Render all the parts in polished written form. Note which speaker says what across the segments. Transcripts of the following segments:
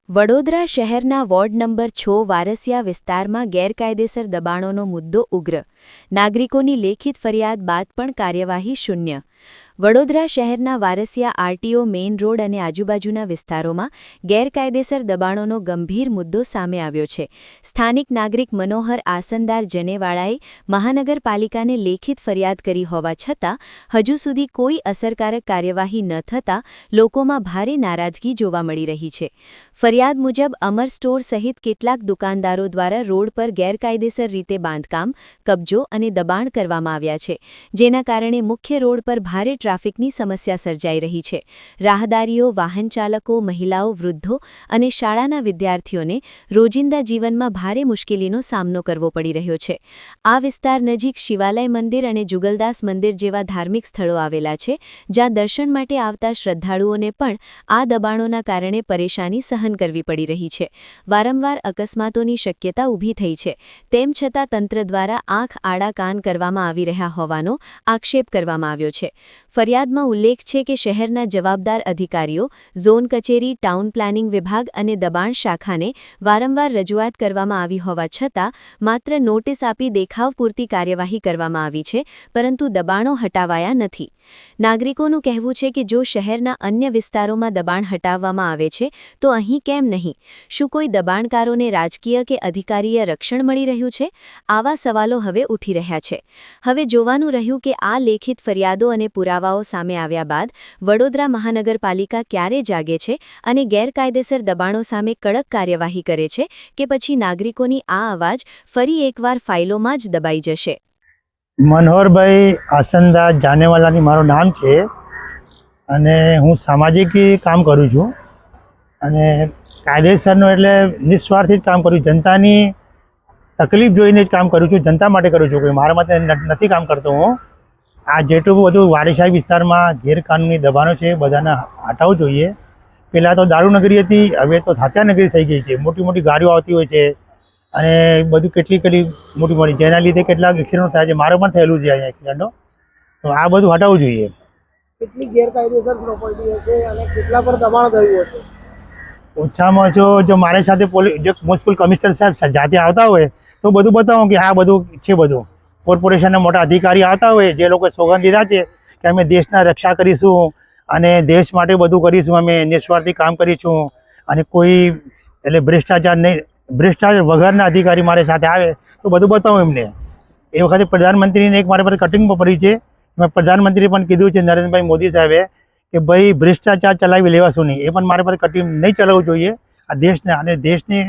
Speaker 1: વડોદરા શહેરના ward number 6 Varasiya વિસ્તારમાં ગેરકાયદેસર દબાણોનો મુદ્દો ઉગ્ર. નાગરિકોની લેખિત ફરિયાદ બાદ પણ કાર્યવાહી શૂન્ય. વડોદરા શહેરના વારસિયા આરટીઓ મેઇન રોડ અને આજુબાજુના વિસ્તારોમાં ગેરકાયદેસર દબાણોનો ગંભીર મુદ્દો સામે આવ્યો છે. સ્થાનિક નાગરિક મનોહર આસનદાર જનેવાળાએ મહાનગરપાલિકાને લેખિત ફરિયાદ કરી હોવા છતાં હજુ સુધી કોઈ અસરકારક કાર્યવાહી ન થતાં લોકોમાં ભારે નારાજગી જોવા મળી રહી છે. ફરિયાદ મુજબ અમર સ્ટોર સહિત કેટલાક દુકાનદારો દ્વારા રોડ પર ગેરકાયદેસર રીતે બાંધકામ, કબજો અને દબાણ કરવામાં આવ્યા છે, જેના કારણે મુખ્ય રોડ પર ભારે ટ્રાફિકની સમસ્યા સર્જાઈ રહી છે. રાહદારીઓ, વાહન ચાલકો, મહિલાઓ, વૃદ્ધો અને શાળાના વિદ્યાર્થીઓને રોજિંદા જીવનમાં ભારે મુશ્કેલીનો સામનો કરવો પડી રહ્યો છે. આ વિસ્તાર નજીક શિવાલય મંદિર અને જુગલદાસ મંદિર જેવા ધાર્મિક સ્થળો આવેલા છે, જ્યાં દર્શન માટે આવતા શ્રદ્ધાળુઓને પણ આ દબાણોના કારણે પરેશાની સહન કરવી પડી રહી છે. વારંવાર અકસ્માતોની શક્યતા ઊભી થઈ છે. તેમ છતાં તંત્ર દ્વારા આંખ આડા કાન કરવામાં આવી રહ્યા હોવાનો આક્ષેપ કરવામાં આવ્યો છે. ફરિયાદમાં ઉલ્લેખ છે કે શહેરના જવાબદાર અધિકારીઓ, ઝોન કચેરી, ટાઉન પ્લાનિંગ વિભાગ અને દબાણ શાખાને વારંવાર રજૂઆત કરવામાં આવી હોવા છતાં માત્ર નોટિસ આપી દેખાવ પૂરતી કાર્યવાહી કરવામાં આવી છે, પરંતુ દબાણો હટાવાયા નથી. નાગરિકોનું કહેવું છે કે જો શહેરના અન્ય વિસ્તારોમાં દબાણ હટાવવામાં આવે છે તો અહીં કેમ નહીં? શું કોઈ દબાણકારોને રાજકીય કે અધિકારીય રક્ષણ મળી રહ્યું છે? આવા સવાલો હવે ઉઠી રહ્યા છે. હવે જોવાનું રહ્યું કે આ લેખિત ફરિયાદો અને પુરાવાઓ સામે આવ્યા બાદ વડોદરા મહાનગરપાલિકા ક્યારે જાગે છે અને ગેરકાયદેસર દબાણો સામે કડક કાર્યવાહી કરે છે કે પછી નાગરિકોની આ અવાજ ફરી એકવાર ફાઇલોમાં જ દબાઈ જશે.
Speaker 2: મનોહરભાઈ આસનદાર જાનેવાલાની મારું નામ છે અને હું સામાજિક કામ કરું છું અને કાયદેસરનો એટલે નિસ્વાર્થી જ કામ કરું છું. જનતાની તકલીફ જોઈને જ કામ કરું છું, જનતા માટે કરું છું, કોઈ મારા માટે નથી કામ કરતો હું. આ જેટલું બધું વારસિયા વિસ્તારમાં ગેરકાનૂની દબાણો છે બધાને હટાવવું જોઈએ. પહેલાં તો દારૂનગરી હતી, હવે તો હાત્યાનગરી થઈ ગઈ છે. મોટી મોટી ગાડીઓ આવતી હોય છે અને બધું કેટલી મોટી મોટી, જેના લીધે કેટલાક એક્સિડન્ટ થાય છે. મારે પણ થયેલું છે અહીંયા એક્સિડન્ટો. તો આ બધું હટાવવું જોઈએ.
Speaker 3: કેટલી ગેરકાયદેસર પ્રોપર્ટી હશે અને કેટલા પર દબાણ થયું હશે?
Speaker 2: ઓછામાં ઓછો જો મારી સાથે જો મ્યુનિસિપલ કમિશનર સાહેબ જાતે આવતા હોય તો બધું બતાવો કે આ બધું છે. બધું કોર્પોરેશનના મોટા અધિકારી આવતા હોય જે લોકો સોગંદ દીધા છે કે અમે દેશના રક્ષા કરીશું અને દેશ માટે બધું કરીશું, અમે નિસ્વાર્થી કામ કરીશું અને કોઈ એટલે ભ્રષ્ટાચાર વગરના અધિકારી મારી સાથે આવે તો બધું બતાવું એમને. એ વખતે પ્રધાનમંત્રીને એક મારી પાસે કટિંગ પડી છે. મેં પ્રધાનમંત્રી પણ કીધું છે નરેન્દ્રભાઈ મોદી સાહેબે કે ભાઈ ભ્રષ્ટાચાર ચલાવી લેવાશું નહીં. એ પણ મારી પાસે કટિંગ નહીં ચલાવવું જોઈએ. આ દેશને અને દેશને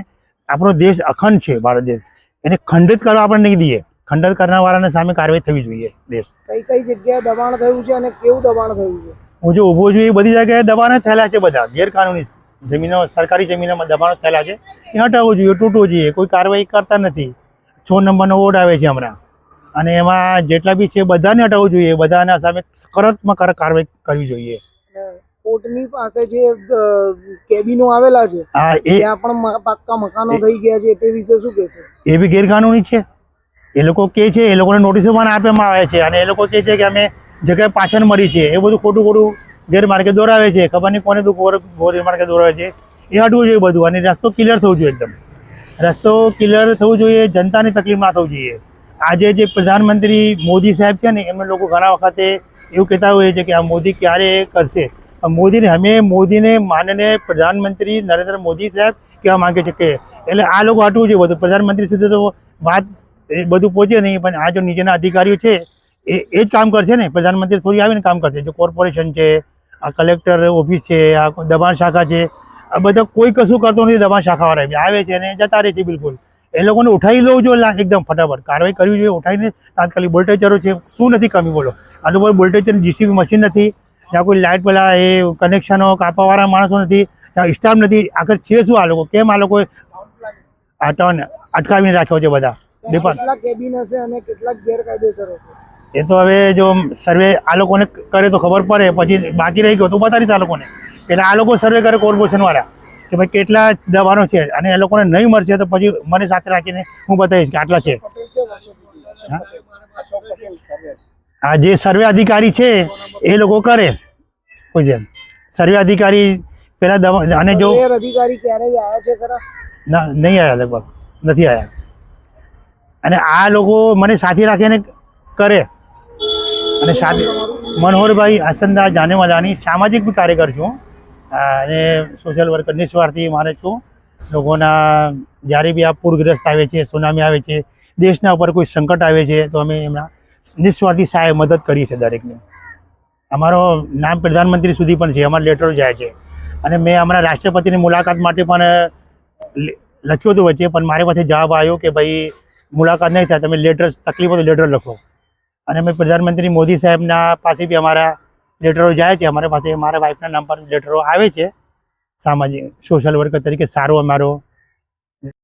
Speaker 2: આપણો દેશ અખંડ છે, ભારત દેશ, એને ખંડિત કરવા આપણે નહીં દઈએ. ખંડિત કરનારવાળાને સામે કાર્યવાહી થવી જોઈએ. દેશ
Speaker 3: કઈ જગ્યાએ દબાણ થયું છે અને કેવું દબાણ થયું છે?
Speaker 2: હું જો ઊભો છું એ બધી જગ્યાએ દબાણ થયેલા છે. બધા ગેરકાનૂની જમીનો, સરકારી જમીનોમાં દબાણો થયેલા છે. એ હટાવવું જોઈએ, તૂટવું જોઈએ. કોઈ કાર્યવાહી કરતા નથી. 6 નંબરનો વોર્ડ આવે છે હમણાં અને એમાં જેટલા બી છે બધાને હટાવવું જોઈએ. બધાના સામે કડકમાં કડક કાર્યવાહી કરવી જોઈએ.
Speaker 3: કોર્ટની પાસે જે કેબિનો આવેલા છે ત્યાં પણ પાક્કા મકાનો થઈ ગયા છે, તે વિશે શું કહેશો?
Speaker 2: એ બી ગેરકાનૂની છે. એ લોકો કહે છે, એ લોકોને નોટિસો પણ આપવામાં આવે છે અને એ લોકો કહે છે કે અમે જગ્યાએ પાછળ મળી છે. એ બધું ખોટું ગેરમાર્ગે દોરાવે છે. ખબર નહીં કોને ગેરમાર્ગે દોરાવે છે. એ હટવું જોઈએ બધું અને રસ્તો ક્લિયર થવું જોઈએ. એકદમ રસ્તો ક્લિયર થવું જોઈએ. જનતાની તકલીફ ના થવું જોઈએ. આજે જે પ્રધાનમંત્રી મોદી સાહેબ છે ને, એમને લોકો ઘણા વખતે એવું કહેતા હોય છે કે આ મોદી ક્યારે કરશે. મોદીને માનને પ્રધાનમંત્રી નરેન્દ્ર મોદી સાહેબ કહેવા માંગે છે કે એટલે આ લોકો હટવું જોઈએ બધું. પ્રધાનમંત્રી સુધી તો વાત એ બધું પહોંચે નહીં, પણ આ જો નીચેના અધિકારીઓ છે એ જ કામ કરશે ને. પ્રધાનમંત્રી થોડી આવીને કામ કરશે. જો કોર્પોરેશન છે, આ કલેક્ટર ઓફિસ છે, આ દબાણ શાખા છે, આ બધા કોઈ કશું કરતો નથી. દબાણ શાખાવાળા આવે છે અને જતા રહે છે. બિલકુલ એ લોકોને ઉઠાવી લેવું જોઈએ. એકદમ ફટાફટ કાર્યવાહી કરવી જોઈએ. ઉઠાવીને તાત્કાલિક બોલ્ટેજરો છે, શું નથી કમી બોલો? આ લોકો બોલ્ટેજર જીસીબી મશીન નથી, ત્યાં કોઈ લાઇટ પેલા એ કનેક્શનો કાપવાવાળા માણસો નથી, ત્યાં સ્ટાફ નથી. આગળ છે શું આ લોકો? કેમ આ લોકોએ આ ટર્ન અટકાવીને રાખ્યો છે બધા?
Speaker 3: કેટલા કેબિન હશે અને કેટલાક ગેરકાયદેસર હશે?
Speaker 2: એ તો હવે જો સર્વે આ લોકોને કરે તો ખબર પડે. પછી બાકી રહી ગયો તો બતાવીશ આ લોકોને. એટલે આ લોકો સર્વે કરે કોર્પોરેશનવાળા કે ભાઈ કેટલા દબાણો છે અને એ લોકોને નહીં મળશે તો પછી મને સાથે રાખીને હું બતાવીશ કે આટલા છે. આ જે સર્વે અધિકારી છે એ લોકો કરે. કોઈ જેમ સર્વે અધિકારી પહેલાં દવા અને જો
Speaker 3: સર્વેયર અધિકારી ક્યારેય આવ્યા છે ખરા?
Speaker 2: ના નહીં આવ્યા, લગભગ નથી આવ્યા. અને આ લોકો મને સાથે રાખીને કરે. અને સાથે મનોહરભાઈ હસનદાસ જાનેવાલાની સામાજિક બી કાર્યકર છું અને સોશિયલ વર્કર નિસ્વાર્થી મારે છું. લોકોના જ્યારે બી આ પૂરગ્રસ્ત આવે છે, સુનામી આવે છે, દેશના ઉપર કોઈ સંકટ આવે છે તો અમે એમના નિસ્વાર્થી સહાય મદદ કરીએ છીએ દરેકને. અમારો નામ પ્રધાનમંત્રી સુધી પણ છે, અમારા લેટરો જાય છે. અને મેં અમારા રાષ્ટ્રપતિની મુલાકાત માટે પણ લખ્યું હતું વચ્ચે, પણ મારી પાસે જવાબ આવ્યો કે ભાઈ મુલાકાત નહીં થાય, તમે લેટર તકલીફ હોય તો લેટર લખો. અને મેં પ્રધાનમંત્રી મોદી સાહેબના પાસે બી અમારા લેટરો જાય છે. અમારા પાસે મારા વાઈફના નામ પર લેટરો આવે છે. સામાજિક સોશિયલ વર્કર તરીકે સારો અમારો